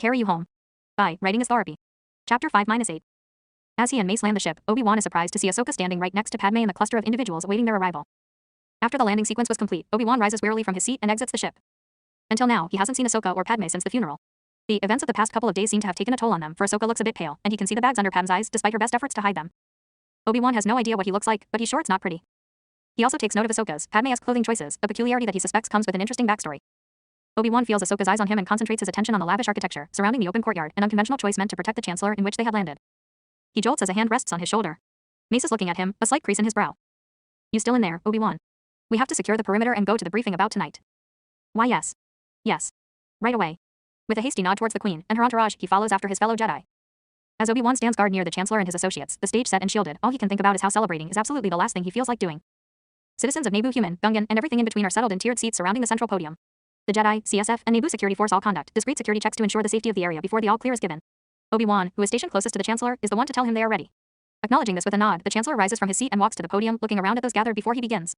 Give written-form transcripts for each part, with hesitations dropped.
carry you home. Bye, writing is therapy. Chapter 5-8. As he and Mace land the ship, Obi-Wan is surprised to see Ahsoka standing right next to Padme and the cluster of individuals awaiting their arrival. After the landing sequence was complete, Obi-Wan rises wearily from his seat and exits the ship. Until now, he hasn't seen Ahsoka or Padme since the funeral. The events of the past couple of days seem to have taken a toll on them, for Ahsoka looks a bit pale, and he can see the bags under Padme's eyes despite her best efforts to hide them. Obi-Wan has no idea what he looks like, but he's sure it's not pretty. He also takes note of Ahsoka's, Padme-esque clothing choices, a peculiarity that he suspects comes with an interesting backstory. Obi-Wan feels Ahsoka's eyes on him and concentrates his attention on the lavish architecture surrounding the open courtyard, an unconventional choice meant to protect the Chancellor in which they had landed. He jolts as a hand rests on his shoulder. Mace is looking at him, a slight crease in his brow. You still in there, Obi-Wan? We have to secure the perimeter and go to the briefing about tonight. Why yes. Yes. Right away. With a hasty nod towards the Queen and her entourage, he follows after his fellow Jedi. As Obi-Wan stands guard near the Chancellor and his associates, the stage set and shielded, all he can think about is how celebrating is absolutely the last thing he feels like doing. Citizens of Naboo, human, Gungan, and everything in between are settled in tiered seats surrounding the central podium. The Jedi, CSF, and Naboo security force all conduct discreet security checks to ensure the safety of the area before the all-clear is given. Obi-Wan, who is stationed closest to the Chancellor, is the one to tell him they are ready. Acknowledging this with a nod, the Chancellor rises from his seat and walks to the podium, looking around at those gathered before he begins.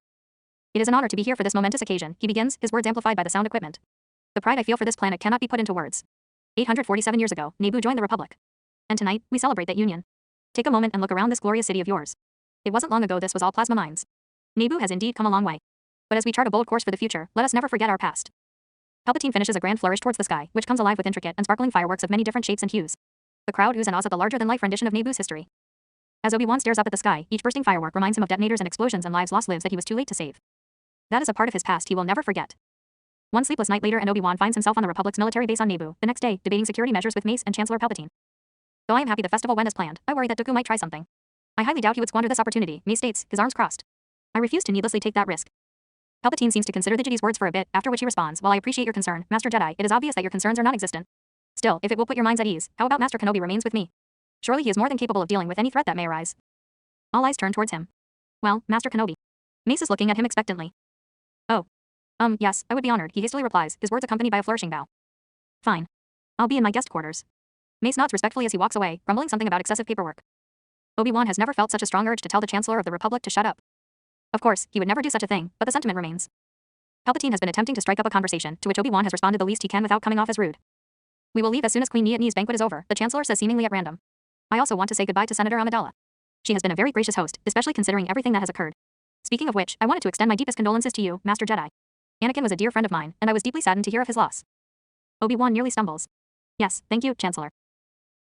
It is an honor to be here for this momentous occasion, he begins, his words amplified by the sound equipment. The pride I feel for this planet cannot be put into words. 847 years ago, Naboo joined the Republic. And tonight, we celebrate that union. Take a moment and look around this glorious city of yours. It wasn't long ago this was all plasma mines. Naboo has indeed come a long way. But as we chart a bold course for the future, let us never forget our past. Palpatine finishes a grand flourish towards the sky, which comes alive with intricate and sparkling fireworks of many different shapes and hues. The crowd oohs and ahs at the larger-than-life rendition of Naboo's history. As Obi-Wan stares up at the sky, each bursting firework reminds him of detonators and explosions and lives that he was too late to save. That is a part of his past he will never forget. One sleepless night later and Obi-Wan finds himself on the Republic's military base on Naboo, the next day, debating security measures with Mace and Chancellor Palpatine. Though I am happy the festival went as planned, I worry that Dooku might try something. I highly doubt he would squander this opportunity, Mace states, his arms crossed. I refuse to needlessly take that risk. Palpatine seems to consider the Jedi's words for a bit, after which he responds, while I appreciate your concern, Master Jedi, it is obvious that your concerns are non-existent. Still, if it will put your minds at ease, how about Master Kenobi remains with me? Surely he is more than capable of dealing with any threat that may arise. All eyes turn towards him. Well, Master Kenobi. Mace is looking at him expectantly. Oh. Yes, I would be honored, he hastily replies, his words accompanied by a flourishing bow. Fine. I'll be in my guest quarters. Mace nods respectfully as he walks away, grumbling something about excessive paperwork. Obi-Wan has never felt such a strong urge to tell the Chancellor of the Republic to shut up. Of course, he would never do such a thing, but the sentiment remains. Palpatine has been attempting to strike up a conversation, to which Obi-Wan has responded the least he can without coming off as rude. We will leave as soon as Queen Niatni's banquet is over, the Chancellor says seemingly at random. I also want to say goodbye to Senator Amidala. She has been a very gracious host, especially considering everything that has occurred. Speaking of which, I wanted to extend my deepest condolences to you, Master Jedi. Anakin was a dear friend of mine, and I was deeply saddened to hear of his loss. Obi-Wan nearly stumbles. Yes, thank you, Chancellor.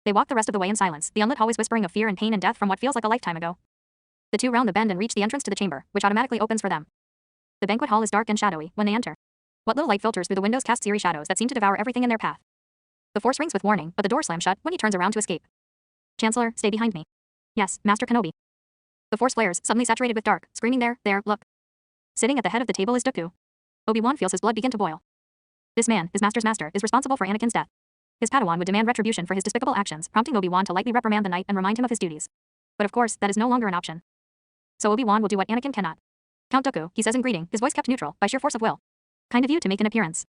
They walk the rest of the way in silence, the unlit hallways whispering of fear and pain and death from what feels like a lifetime ago. The two round the bend and reach the entrance to the chamber, which automatically opens for them. The banquet hall is dark and shadowy when they enter. What little light filters through the windows casts eerie shadows that seem to devour everything in their path. The Force rings with warning, but the door slams shut when he turns around to escape. Chancellor, stay behind me. Yes, Master Kenobi. The Force flares, suddenly saturated with dark, screaming there, look. Sitting at the head of the table is Dooku. Obi-Wan feels his blood begin to boil. This man, his master's master, is responsible for Anakin's death. His Padawan would demand retribution for his despicable actions, prompting Obi-Wan to lightly reprimand the knight and remind him of his duties. But of course, that is no longer an option. So Obi-Wan will do what Anakin cannot. Count Dooku, he says in greeting, his voice kept neutral, by sheer force of will. Kind of you to make an appearance.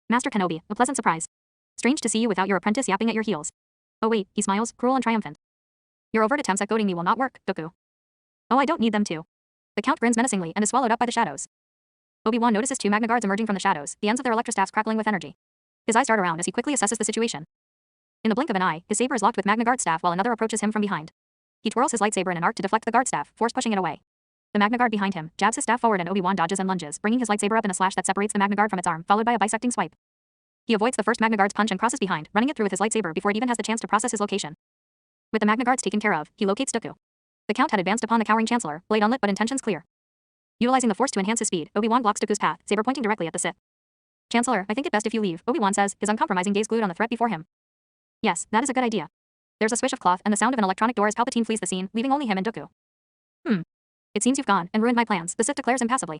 Master Kenobi, a pleasant surprise. Strange to see you without your apprentice yapping at your heels. Oh wait, he smiles, cruel and triumphant. Your overt attempts at goading me will not work, Dooku. Oh, I don't need them to. The Count grins menacingly and is swallowed up by the shadows. Obi-Wan notices two Magna Guards emerging from the shadows, the ends of their electrostaffs crackling with energy. His eyes dart around as he quickly assesses the situation. In the blink of an eye, his saber is locked with Magna Guard staff while another approaches him from behind. He twirls his lightsaber in an arc to deflect the guard staff, force pushing it away. The Magna Guard behind him jabs his staff forward and Obi-Wan dodges and lunges, bringing his lightsaber up in a slash that separates the Magna Guard from its arm, followed by a bisecting swipe. He avoids the first Magna Guard's punch and crosses behind, running it through with his lightsaber before it even has the chance to process his location. With the Magna Guards taken care of, he locates Dooku. The Count had advanced upon the cowering Chancellor, blade unlit but intentions clear. Utilizing the Force to enhance his speed, Obi-Wan blocks Dooku's path, saber pointing directly at the Sith. Chancellor, I think it best if you leave, Obi-Wan says, his uncompromising gaze glued on the threat before him. Yes, that is a good idea. There's a swish of cloth and the sound of an electronic door as Palpatine flees the scene, leaving only him and Dooku. It seems you've gone and ruined my plans, the Sith declares impassively.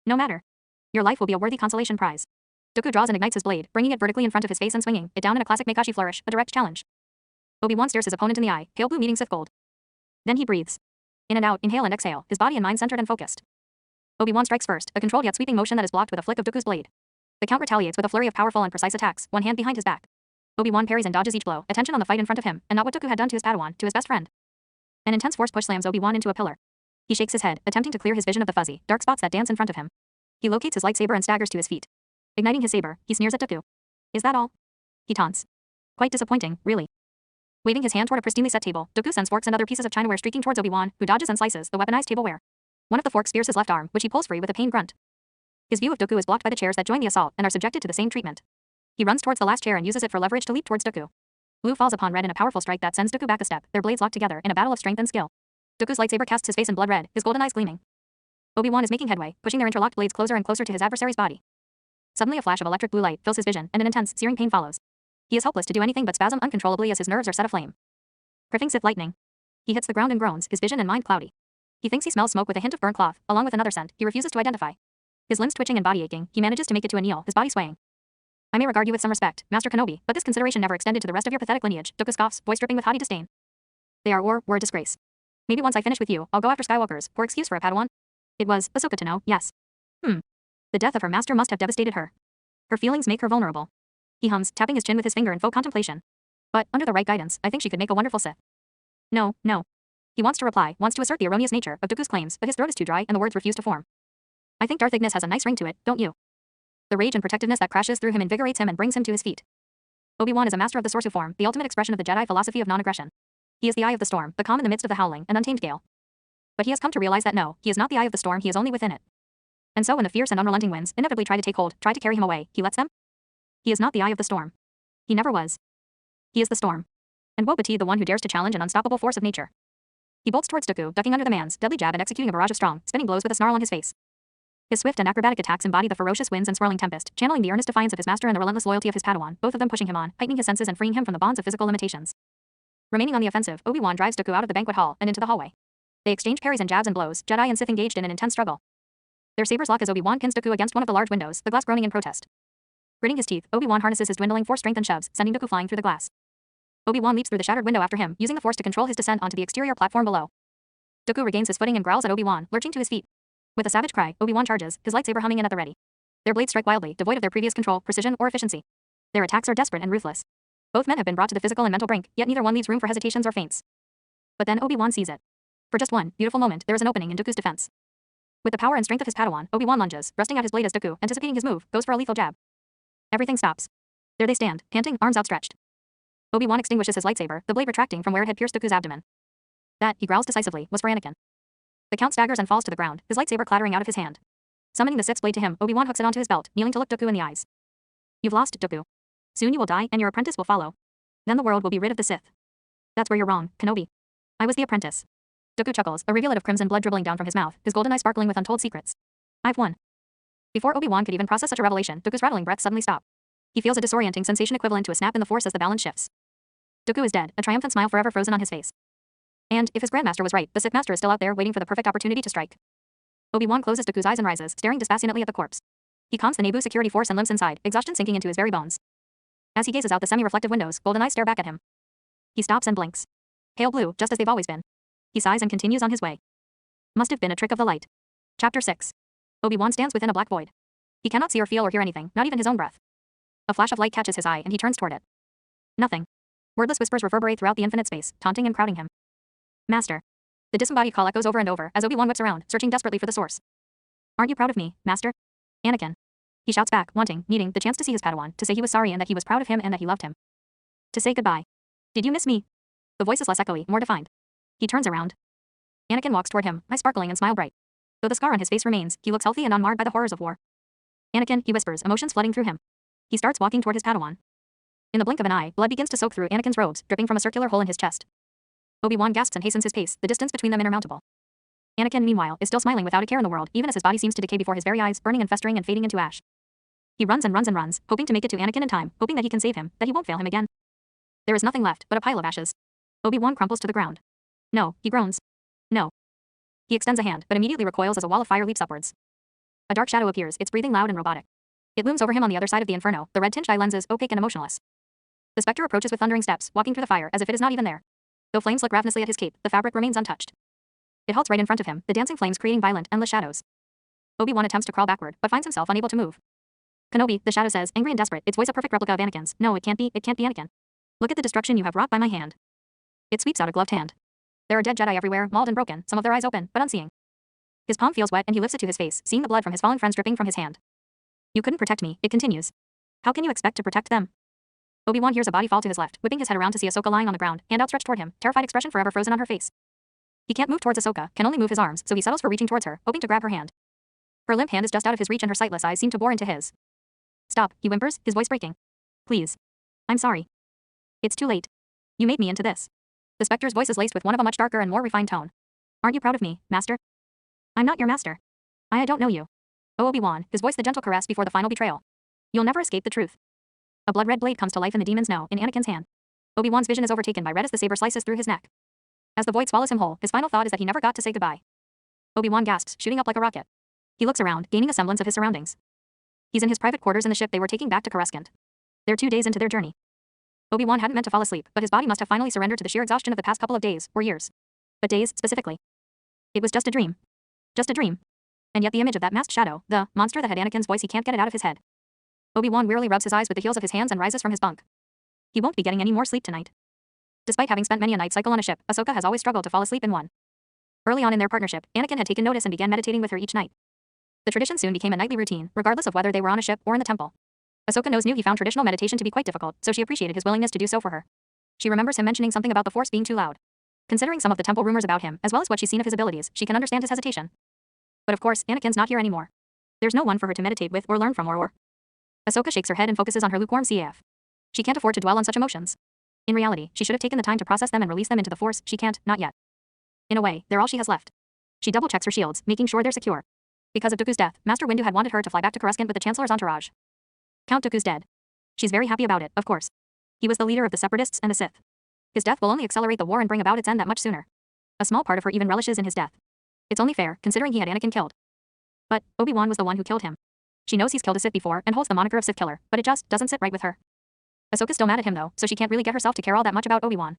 No matter. Your life will be a worthy consolation prize. Dooku draws and ignites his blade, bringing it vertically in front of his face and swinging it down in a classic Meikashi flourish, a direct challenge. Obi-Wan stares his opponent in the eye, pale blue meeting Sith gold. Then he breathes. In and out, inhale and exhale, his body and mind centered and focused. Obi-Wan strikes first, a controlled yet sweeping motion that is blocked with a flick of Dooku's blade. The Count retaliates with a flurry of powerful and precise attacks, one hand behind his back. Obi-Wan parries and dodges each blow, attention on the fight in front of him, and not what Dooku had done to his Padawan, to his best friend. An intense force push slams Obi-Wan into a pillar. He shakes his head, attempting to clear his vision of the fuzzy, dark spots that dance in front of him. He locates his lightsaber and staggers to his feet. Igniting his saber, he sneers at Dooku. Is that all? He taunts. Quite disappointing, really. Waving his hand toward a pristinely set table, Dooku sends forks and other pieces of chinaware streaking towards Obi-Wan, who dodges and slices the weaponized tableware. One of the forks spears his left arm, which he pulls free with a pained grunt. His view of Dooku is blocked by the chairs that join the assault and are subjected to the same treatment. He runs towards the last chair and uses it for leverage to leap towards Dooku. Blue falls upon red in a powerful strike that sends Dooku back a step, their blades locked together in a battle of strength and skill. Dooku's lightsaber casts his face in blood red, his golden eyes gleaming. Obi-Wan is making headway, pushing their interlocked blades closer and closer to his adversary's body. Suddenly a flash of electric blue light fills his vision, and an intense, searing pain follows. He is helpless to do anything but spasm uncontrollably as his nerves are set aflame. Criffing Sith lightning. He hits the ground and groans, his vision and mind cloudy. He thinks he smells smoke with a hint of burnt cloth, along with another scent he refuses to identify. His limbs twitching and body aching, he manages to make it to a kneel, his body swaying. I may regard you with some respect, Master Kenobi, but this consideration never extended to the rest of your pathetic lineage, Dooku scoffs, voice dripping with haughty disdain. They are were a disgrace. Maybe once I finish with you, I'll go after Skywalkers, poor excuse for a Padawan. It was Ahsoka to know, yes. The death of her master must have devastated her. Her feelings make her vulnerable. He hums, tapping his chin with his finger in faux contemplation. But, under the right guidance, I think she could make a wonderful Sith. No. He wants to reply, wants to assert the erroneous nature of Dooku's claims, but his throat is too dry and the words refuse to form. I think Darth Ignis has a nice ring to it, don't you? The rage and protectiveness that crashes through him invigorates him and brings him to his feet. Obi-Wan is a master of the Sorcerer form, the ultimate expression of the Jedi philosophy of non-aggression. He is the eye of the storm, the calm in the midst of the howling and untamed gale. But he has come to realize that no, he is not the eye of the storm, he is only within it. And so when the fierce and unrelenting winds inevitably try to take hold, try to carry him away, he lets them? He is not the eye of the storm. He never was. He is the storm. And woe betide the one who dares to challenge an unstoppable force of nature. He bolts towards Dooku, ducking under the man's deadly jab and executing a barrage of strong, spinning blows with a snarl on his face. His swift and acrobatic attacks embody the ferocious winds and swirling tempest, channeling the earnest defiance of his master and the relentless loyalty of his Padawan, both of them pushing him on, heightening his senses and freeing him from the bonds of physical limitations. Remaining on the offensive, Obi-Wan drives Dooku out of the banquet hall and into the hallway. They exchange parries and jabs and blows, Jedi and Sith engaged in an intense struggle. Their sabers lock as Obi-Wan pins Dooku against one of the large windows, the glass groaning in protest. Gritting his teeth, Obi-Wan harnesses his dwindling force strength and shoves, sending Dooku flying through the glass. Obi-Wan leaps through the shattered window after him, using the force to control his descent onto the exterior platform below. Dooku regains his footing and growls at Obi-Wan, lurching to his feet. With a savage cry, Obi-Wan charges, his lightsaber humming in at the ready. Their blades strike wildly, devoid of their previous control, precision, or efficiency. Their attacks are desperate and ruthless. Both men have been brought to the physical and mental brink, yet neither one leaves room for hesitations or feints. But then Obi-Wan sees it. For just one beautiful moment, there is an opening in Dooku's defense. With the power and strength of his Padawan, Obi-Wan lunges, thrusting out his blade as Dooku, anticipating his move, goes for a lethal jab. Everything stops. There they stand, panting, arms outstretched. Obi-Wan extinguishes his lightsaber, the blade retracting from where it had pierced Dooku's abdomen. That, he growls decisively, was for Anakin. The Count staggers and falls to the ground, his lightsaber clattering out of his hand. Summoning the Sith's blade to him, Obi-Wan hooks it onto his belt, kneeling to look Dooku in the eyes. You've lost, Dooku. Soon you will die, and your apprentice will follow. Then the world will be rid of the Sith. That's where you're wrong, Kenobi. I was the apprentice. Dooku chuckles, a rivulet of crimson blood dribbling down from his mouth, his golden eyes sparkling with untold secrets. I've won. Before Obi-Wan could even process such a revelation, Dooku's rattling breath suddenly stopped. He feels a disorienting sensation equivalent to a snap in the force as the balance shifts. Dooku is dead, a triumphant smile forever frozen on his face. And, if his Grandmaster was right, the Sith Master is still out there waiting for the perfect opportunity to strike. Obi-Wan closes Dooku's eyes and rises, staring dispassionately at the corpse. He calms the Naboo security force and limps inside, exhaustion sinking into his very bones. As he gazes out the semi-reflective windows, golden eyes stare back at him. He stops and blinks. Pale blue, just as they've always been. He sighs and continues on his way. Must have been a trick of the light. Chapter 6. Obi-Wan stands within a black void. He cannot see or feel or hear anything, not even his own breath. A flash of light catches his eye and he turns toward it. Nothing. Wordless whispers reverberate throughout the infinite space, taunting and crowding him. Master. The disembodied call echoes over and over as Obi-Wan whips around, searching desperately for the source. Aren't you proud of me, Master? Anakin. He shouts back, needing the chance to see his Padawan, to say he was sorry and that he was proud of him and that he loved him. To say goodbye. Did you miss me? The voice is less echoey, more defined. He turns around. Anakin walks toward him, eyes sparkling and smile bright. Though the scar on his face remains, he looks healthy and unmarred by the horrors of war. Anakin, he whispers, emotions flooding through him. He starts walking toward his Padawan. In the blink of an eye, blood begins to soak through Anakin's robes, dripping from a circular hole in his chest. Obi-Wan gasps and hastens his pace, the distance between them insurmountable. Anakin, meanwhile, is still smiling without a care in the world, even as his body seems to decay before his very eyes, burning and festering and fading into ash. He runs and runs and runs, hoping to make it to Anakin in time, hoping that he can save him, that he won't fail him again. There is nothing left but a pile of ashes. Obi-Wan crumples to the ground. No, he groans. No. He extends a hand, but immediately recoils as a wall of fire leaps upwards. A dark shadow appears, its breathing loud and robotic. It looms over him on the other side of the inferno, the red-tinged eye lenses opaque and emotionless. The specter approaches with thundering steps, walking through the fire as if it is not even there. Though flames look ravenously at his cape, the fabric remains untouched. It halts right in front of him, the dancing flames creating violent, endless shadows. Obi-Wan attempts to crawl backward, but finds himself unable to move. Kenobi, the shadow says, angry and desperate, its voice a perfect replica of Anakin's. No, it can't be Anakin. Look at the destruction you have wrought by my hand. It sweeps out a gloved hand. There are dead Jedi everywhere, mauled and broken, some of their eyes open, but unseeing. His palm feels wet and he lifts it to his face, seeing the blood from his fallen friends dripping from his hand. You couldn't protect me, it continues. How can you expect to protect them? Obi-Wan hears a body fall to his left, whipping his head around to see Ahsoka lying on the ground, hand outstretched toward him, terrified expression forever frozen on her face. He can't move towards Ahsoka, can only move his arms, so he settles for reaching towards her, hoping to grab her hand. Her limp hand is just out of his reach and her sightless eyes seem to bore into his. Stop, he whimpers, his voice breaking. Please. I'm sorry. It's too late. You made me into this. The Spectre's voice is laced with one of a much darker and more refined tone. Aren't you proud of me, Master? I'm not your master. I don't know you. Oh, Obi-Wan, his voice the gentle caress before the final betrayal. You'll never escape the truth. A blood-red blade comes to life in the demon's no in Anakin's hand. Obi-Wan's vision is overtaken by red as the saber slices through his neck. As the void swallows him whole, his final thought is that he never got to say goodbye. Obi-Wan gasps, shooting up like a rocket. He looks around, gaining a semblance of his surroundings. He's in his private quarters in the ship they were taking back to Coruscant. They're 2 days into their journey. Obi-Wan hadn't meant to fall asleep, but his body must have finally surrendered to the sheer exhaustion of the past couple of days, or years. But days, specifically. It was just a dream. Just a dream. And yet the image of that masked shadow, the monster that had Anakin's voice, he can't get it out of his head. Obi-Wan wearily rubs his eyes with the heels of his hands and rises from his bunk. He won't be getting any more sleep tonight. Despite having spent many a night cycle on a ship, Ahsoka has always struggled to fall asleep in one. Early on in their partnership, Anakin had taken notice and began meditating with her each night. The tradition soon became a nightly routine, regardless of whether they were on a ship or in the temple. Ahsoka knew he found traditional meditation to be quite difficult, so she appreciated his willingness to do so for her. She remembers him mentioning something about the Force being too loud. Considering some of the temple rumors about him, as well as what she's seen of his abilities, she can understand his hesitation. But of course, Anakin's not here anymore. There's no one for her to meditate with or learn from or. Ahsoka shakes her head and focuses on her lukewarm CAF. She can't afford to dwell on such emotions. In reality, she should have taken the time to process them and release them into the Force. She can't, not yet. In a way, they're all she has left. She double-checks her shields, making sure they're secure. Because of Dooku's death, Master Windu had wanted her to fly back to Coruscant with the Chancellor's entourage. Count Dooku's dead. She's very happy about it, of course. He was the leader of the Separatists and the Sith. His death will only accelerate the war and bring about its end that much sooner. A small part of her even relishes in his death. It's only fair, considering he had Anakin killed. But Obi-Wan was the one who killed him. She knows he's killed a Sith before and holds the moniker of Sith killer, but it just doesn't sit right with her. Ahsoka's still mad at him though, so she can't really get herself to care all that much about Obi-Wan.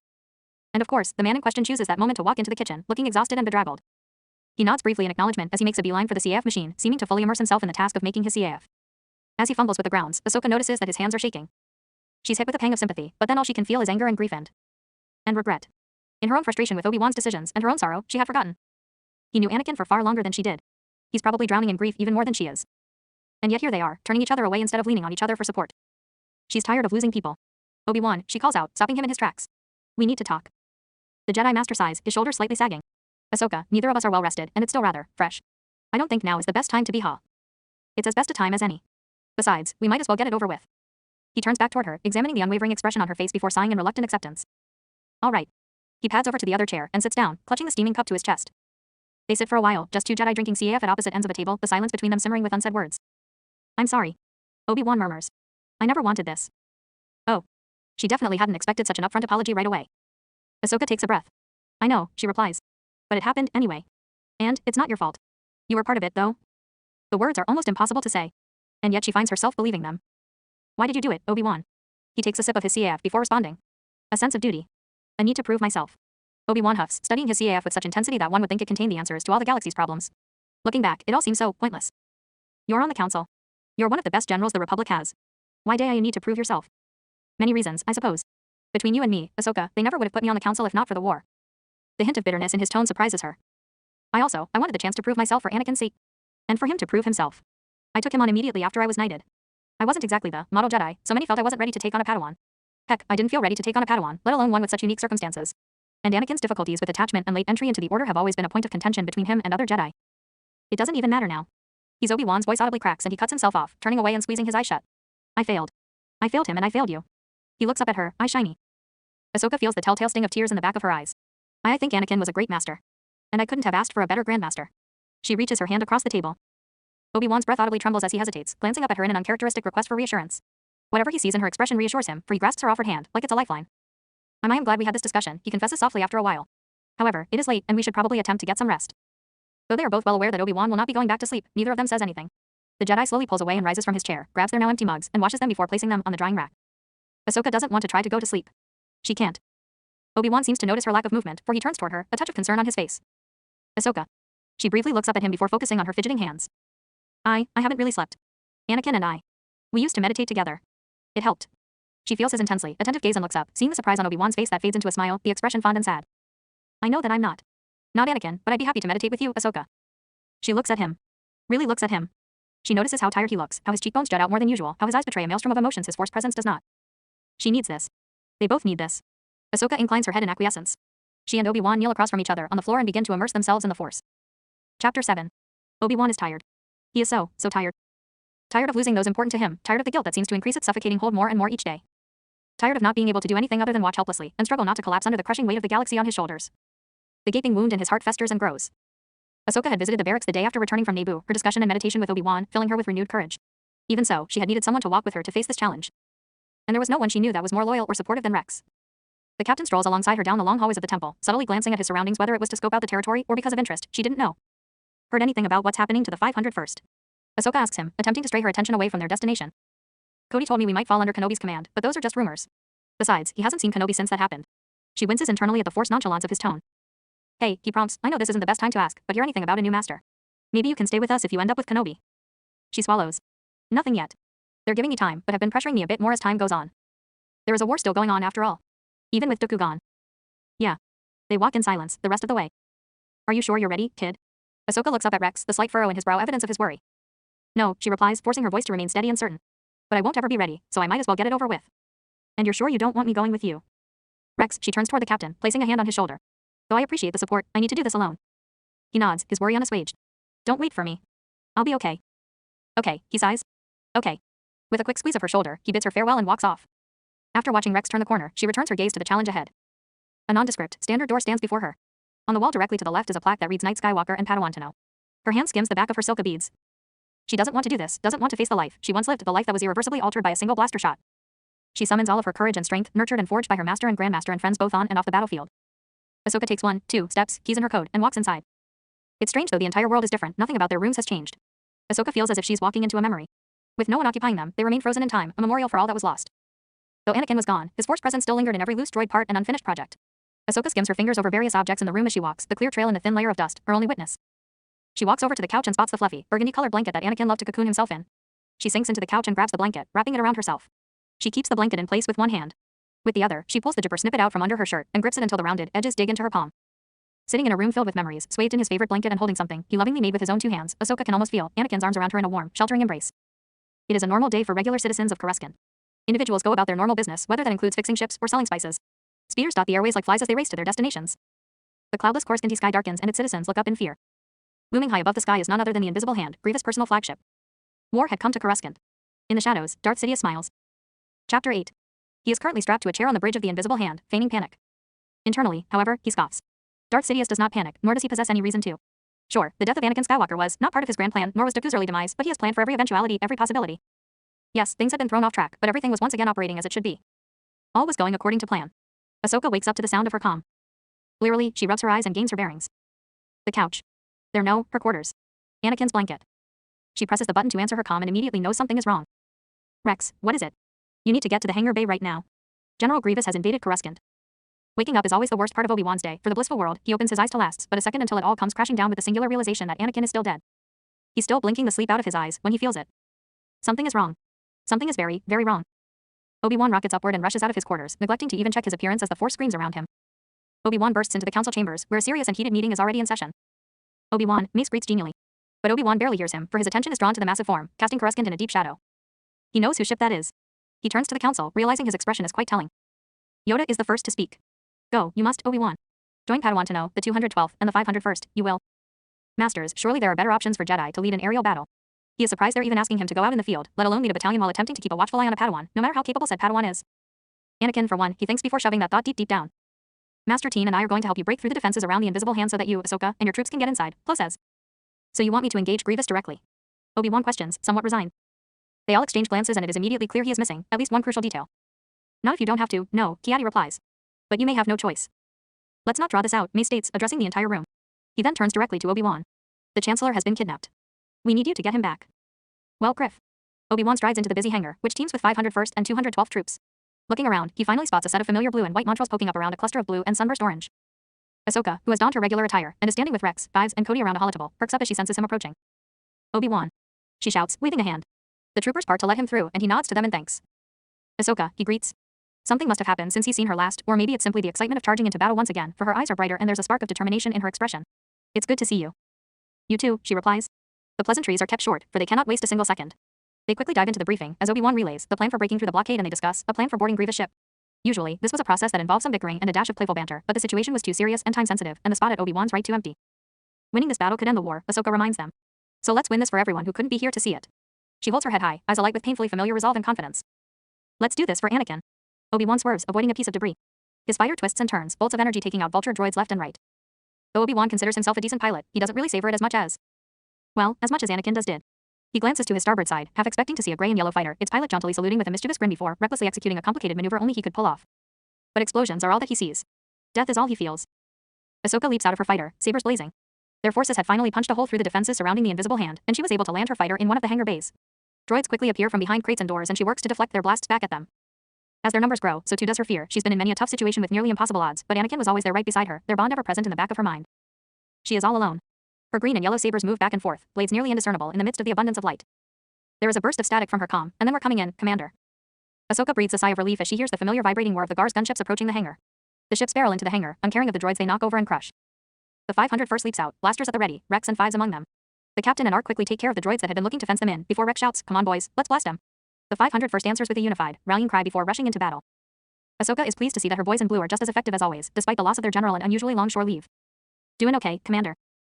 And of course, the man in question chooses that moment to walk into the kitchen, looking exhausted and bedraggled. He nods briefly in acknowledgement as he makes a beeline for the CAF machine, seeming to fully immerse himself in the task of making his CAF. As he fumbles with the grounds, Ahsoka notices that his hands are shaking. She's hit with a pang of sympathy, but then all she can feel is anger and grief and regret. In her own frustration with Obi-Wan's decisions and her own sorrow, she had forgotten. He knew Anakin for far longer than she did. He's probably drowning in grief even more than she is. And yet here they are, turning each other away instead of leaning on each other for support. She's tired of losing people. Obi-Wan, she calls out, stopping him in his tracks. We need to talk. The Jedi Master sighs, his shoulders slightly sagging. Ahsoka, neither of us are well rested, and it's still rather fresh. I don't think now is the best time to be ha. It's as best a time as any. Besides, we might as well get it over with. He turns back toward her, examining the unwavering expression on her face before sighing in reluctant acceptance. All right. He pads over to the other chair and sits down, clutching the steaming cup to his chest. They sit for a while, just two Jedi drinking CAF at opposite ends of a table, the silence between them simmering with unsaid words. I'm sorry. Obi-Wan murmurs. I never wanted this. Oh. She definitely hadn't expected such an upfront apology right away. Ahsoka takes a breath. I know, she replies. But it happened anyway. And it's not your fault. You were part of it, though. The words are almost impossible to say. And yet she finds herself believing them. Why did you do it, Obi-Wan? He takes a sip of his CAF before responding. A sense of duty. A need to prove myself. Obi-Wan huffs, studying his CAF with such intensity that one would think it contained the answers to all the galaxy's problems. Looking back, it all seems so pointless. You're on the council. You're one of the best generals the Republic has. Why do you need to prove yourself? Many reasons, I suppose. Between you and me, Ahsoka, they never would have put me on the council if not for the war. The hint of bitterness in his tone surprises her. I wanted the chance to prove myself for Anakin's sake. And for him to prove himself. I took him on immediately after I was knighted. I wasn't exactly the model Jedi, so many felt I wasn't ready to take on a Padawan. Heck, I didn't feel ready to take on a Padawan, let alone one with such unique circumstances. And Anakin's difficulties with attachment and late entry into the Order have always been a point of contention between him and other Jedi. It doesn't even matter now. He's Obi-Wan's voice audibly cracks and he cuts himself off, turning away and squeezing his eyes shut. I failed. I failed him and I failed you. He looks up at her, eyes shiny. Ahsoka feels the telltale sting of tears in the back of her eyes. I think Anakin was a great master. And I couldn't have asked for a better grandmaster. She reaches her hand across the table. Obi-Wan's breath audibly trembles as he hesitates, glancing up at her in an uncharacteristic request for reassurance. Whatever he sees in her expression reassures him, for he grasps her offered hand, like it's a lifeline. I am glad we had this discussion, he confesses softly after a while. However, it is late and we should probably attempt to get some rest. Though they are both well aware that Obi-Wan will not be going back to sleep, neither of them says anything. The Jedi slowly pulls away and rises from his chair, grabs their now empty mugs, and washes them before placing them on the drying rack. Ahsoka doesn't want to try to go to sleep. She can't. Obi-Wan seems to notice her lack of movement, for he turns toward her, a touch of concern on his face. Ahsoka. She briefly looks up at him before focusing on her fidgeting hands. I haven't really slept. Anakin and I. We used to meditate together. It helped. She feels his intensely attentive gaze and looks up, seeing the surprise on Obi-Wan's face that fades into a smile, the expression fond and sad. I know that I'm not Anakin, but I'd be happy to meditate with you, Ahsoka. She looks at him. Really looks at him. She notices how tired he looks, how his cheekbones jut out more than usual, how his eyes betray a maelstrom of emotions his forced presence does not. She needs this. They both need this. Ahsoka inclines her head in acquiescence. She and Obi-Wan kneel across from each other on the floor and begin to immerse themselves in the Force. Chapter 7. Obi-Wan is tired. He is so tired. Tired of losing those important to him, tired of the guilt that seems to increase its suffocating hold more and more each day. Tired of not being able to do anything other than watch helplessly and struggle not to collapse under the crushing weight of the galaxy on his shoulders. The gaping wound in his heart festers and grows. Ahsoka had visited the barracks the day after returning from Naboo, her discussion and meditation with Obi-Wan filling her with renewed courage. Even so, she had needed someone to walk with her to face this challenge. And there was no one she knew that was more loyal or supportive than Rex. The captain strolls alongside her down the long hallways of the temple, subtly glancing at his surroundings whether it was to scope out the territory or because of interest, she didn't know. Heard anything about what's happening to the 501st? Ahsoka asks him, attempting to stray her attention away from their destination. Cody told me we might fall under Kenobi's command, but those are just rumors. Besides, he hasn't seen Kenobi since that happened. She winces internally at the forced nonchalance of his tone. Hey, he prompts, I know this isn't the best time to ask, but hear anything about a new master. Maybe you can stay with us if you end up with Kenobi. She swallows. Nothing yet. They're giving me time, but have been pressuring me a bit more as time goes on. There is a war still going on after all. Even with Dooku gone. Yeah. They walk in silence, the rest of the way. Are you sure you're ready, kid? Ahsoka looks up at Rex, the slight furrow in his brow evidence of his worry. No, she replies, forcing her voice to remain steady and certain. But I won't ever be ready, so I might as well get it over with. And you're sure you don't want me going with you? Rex, she turns toward the captain, placing a hand on his shoulder. Though I appreciate the support, I need to do this alone. He nods, his worry unassuaged. Don't wait for me. I'll be okay. Okay, he sighs. Okay. With a quick squeeze of her shoulder, he bids her farewell and walks off. After watching Rex turn the corner, she returns her gaze to the challenge ahead. A nondescript, standard door stands before her. On the wall directly to the left is a plaque that reads Knight Skywalker and Padawan to know. Her hand skims the back of her silka beads. She doesn't want to do this, doesn't want to face the life she once lived, the life that was irreversibly altered by a single blaster shot. She summons all of her courage and strength, nurtured and forged by her master and grandmaster and friends both on and off the battlefield. Ahsoka takes 1, 2 steps, keys in her code, and walks inside. It's strange though the entire world is different, nothing about their rooms has changed. Ahsoka feels as if she's walking into a memory. With no one occupying them, they remain frozen in time, a memorial for all that was lost. Though Anakin was gone, his Force presence still lingered in every loose droid part and unfinished project. Ahsoka skims her fingers over various objects in the room as she walks, the clear trail in the thin layer of dust, her only witness. She walks over to the couch and spots the fluffy, burgundy-colored blanket that Anakin loved to cocoon himself in. She sinks into the couch and grabs the blanket, wrapping it around herself. She keeps the blanket in place with one hand. With the other, she pulls the jibber snippet out from under her shirt and grips it until the rounded edges dig into her palm. Sitting in a room filled with memories, swathed in his favorite blanket and holding something he lovingly made with his own 2 hands, Ahsoka can almost feel Anakin's arms around her in a warm, sheltering embrace. It is a normal day for regular citizens of Coruscant. Individuals go about their normal business, whether that includes fixing ships or selling spices. Speeders dot the airways like flies as they race to their destinations. The cloudless Coruscanti sky darkens and its citizens look up in fear. Looming high above the sky is none other than the Invisible Hand, Grievous' personal flagship. War had come to Coruscant. In the shadows, Darth Sidious smiles. Chapter 8. He is currently strapped to a chair on the bridge of the Invisible Hand, feigning panic. Internally, however, he scoffs. Darth Sidious does not panic, nor does he possess any reason to. Sure, the death of Anakin Skywalker was not part of his grand plan, nor was Dooku's early demise, but he has planned for every eventuality, every possibility. Yes, things had been thrown off track, but everything was once again operating as it should be. All was going according to plan. Ahsoka wakes up to the sound of her comm. Wearily, she rubs her eyes and gains her bearings. The couch. There no, her quarters. Anakin's blanket. She presses the button to answer her comm and immediately knows something is wrong. Rex, what is it? You need to get to the hangar bay right now. General Grievous has invaded Coruscant. Waking up is always the worst part of Obi-Wan's day. For the blissful world, he opens his eyes to last, but a second until it all comes crashing down with the singular realization that Anakin is still dead. He's still blinking the sleep out of his eyes when he feels it. Something is wrong. Something is very, very wrong. Obi-Wan rockets upward and rushes out of his quarters, neglecting to even check his appearance as the Force screams around him. Obi-Wan bursts into the council chambers, where a serious and heated meeting is already in session. Obi-Wan, Mace greets genially. But Obi-Wan barely hears him, for his attention is drawn to the massive form, casting Coruscant in a deep shadow. He knows whose ship that is. He turns to the council, realizing his expression is quite telling. Yoda is the first to speak. Go, you must, Obi-Wan. Join Padawan to know, the 212th and the 501st, you will. Masters, surely there are better options for Jedi to lead an aerial battle. He is surprised they're even asking him to go out in the field, let alone lead a battalion while attempting to keep a watchful eye on a Padawan, no matter how capable said Padawan is. Anakin, for one, he thinks before shoving that thought deep down. Master Teen and I are going to help you break through the defenses around the Invisible Hand so that you, Ahsoka, and your troops can get inside, Plo says. So you want me to engage Grievous directly? Obi-Wan questions, somewhat resigned. They all exchange glances and it is immediately clear he is missing, at least one crucial detail. Not if you don't have to, no, Kiadi replies. But you may have no choice. Let's not draw this out, Mace states, addressing the entire room. He then turns directly to Obi-Wan. The Chancellor has been kidnapped. We need you to get him back. Well, Griff. Obi-Wan strides into the busy hangar, which teams with 501st and 212th troops. Looking around, he finally spots a set of familiar blue and white montrals poking up around a cluster of blue and sunburst orange. Ahsoka, who has donned her regular attire and is standing with Rex, Fives, and Cody around a holotable, perks up as she senses him approaching. Obi-Wan. She shouts, waving a hand. The troopers part to let him through, and he nods to them in thanks. Ahsoka, he greets. Something must have happened since he's seen her last, or maybe it's simply the excitement of charging into battle once again, for her eyes are brighter and there's a spark of determination in her expression. It's good to see you. You too, she replies. The pleasantries are kept short, for they cannot waste a single second. They quickly dive into the briefing as Obi-Wan relays the plan for breaking through the blockade and they discuss a plan for boarding Grievous' ship. Usually, this was a process that involved some bickering and a dash of playful banter, but the situation was too serious and time-sensitive, and the spot at Obi-Wan's right too empty. Winning this battle could end the war, Ahsoka reminds them. So let's win this for everyone who couldn't be here to see it. She holds her head high, eyes alight with painfully familiar resolve and confidence. Let's do this for Anakin. Obi-Wan swerves, avoiding a piece of debris. His fighter twists and turns, bolts of energy taking out vulture droids left and right. Though Obi-Wan considers himself a decent pilot, he doesn't really savor it as much as Anakin did. He glances to his starboard side, half expecting to see a gray and yellow fighter, its pilot jauntily saluting with a mischievous grin before recklessly executing a complicated maneuver only he could pull off. But explosions are all that he sees. Death is all he feels. Ahsoka leaps out of her fighter, sabers blazing. Their forces had finally punched a hole through the defenses surrounding the invisible hand, and she was able to land her fighter in one of the hangar bays. Droids quickly appear from behind crates and doors and she works to deflect their blasts back at them. As their numbers grow, so too does her fear. She's been in many a tough situation with nearly impossible odds, but Anakin was always there right beside her, their bond ever present in the back of her mind. She is all alone. Her green and yellow sabers move back and forth, blades nearly indiscernible in the midst of the abundance of light. There is a burst of static from her comm, and then we're coming in, Commander. Ahsoka breathes a sigh of relief as she hears the familiar vibrating roar of the Gar's gunships approaching the hangar. The ships barrel into the hangar, uncaring of the droids they knock over and crush. The 501st leaps out, blasters at the ready, Rex and Fives among them. The captain and Ark quickly take care of the droids that had been looking to fence them in, before Rex shouts, "Come on boys, let's blast them." The 501st answers with a unified, rallying cry before rushing into battle. Ahsoka is pleased to see that her boys in blue are just as effective as always, despite the loss of their general and unusually long shore leave. "Doing okay, Commander?"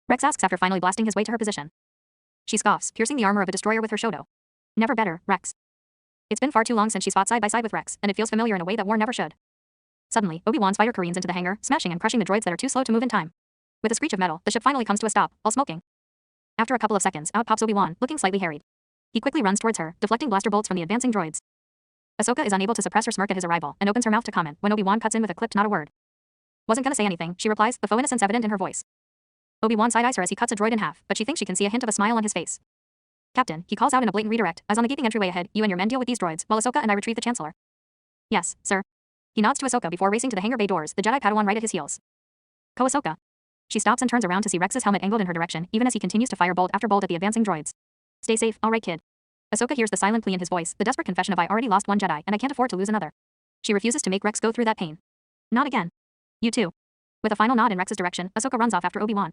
Rex asks after finally blasting his way to her position. She scoffs, piercing the armor of a destroyer with her Shoto. "Never better, Rex." It's been far too long since she's fought side by side with Rex, and it feels familiar in a way that war never should. Suddenly, Obi-Wan's fighter careens into the hangar, smashing and crushing the droids that are too slow to move in time. With a screech of metal, the ship finally comes to a stop, all smoking. After a couple of seconds, out pops Obi-Wan, looking slightly harried. He quickly runs towards her, deflecting blaster bolts from the advancing droids. Ahsoka is unable to suppress her smirk at his arrival, and opens her mouth to comment, when Obi-Wan cuts in with a clipped not a word. "Wasn't gonna say anything," she replies, the faux innocence evident in her voice. Obi-Wan side-eyes her as he cuts a droid in half, but she thinks she can see a hint of a smile on his face. "Captain," he calls out in a blatant redirect, "eyes on the gaping entryway ahead, you and your men deal with these droids, while Ahsoka and I retrieve the Chancellor." "Yes, sir." He nods to Ahsoka before racing to the hangar bay doors, the Jedi Padawan right at his heels. "Ko Ahsoka." She stops and turns around to see Rex's helmet angled in her direction, even as he continues to fire bolt after bolt at the advancing droids. "Stay safe, all right kid." Ahsoka hears the silent plea in his voice, the desperate confession of "I already lost one Jedi, and I can't afford to lose another." She refuses to make Rex go through that pain. "Not again. You too." With a final nod in Rex's direction, Ahsoka runs off after Obi-Wan.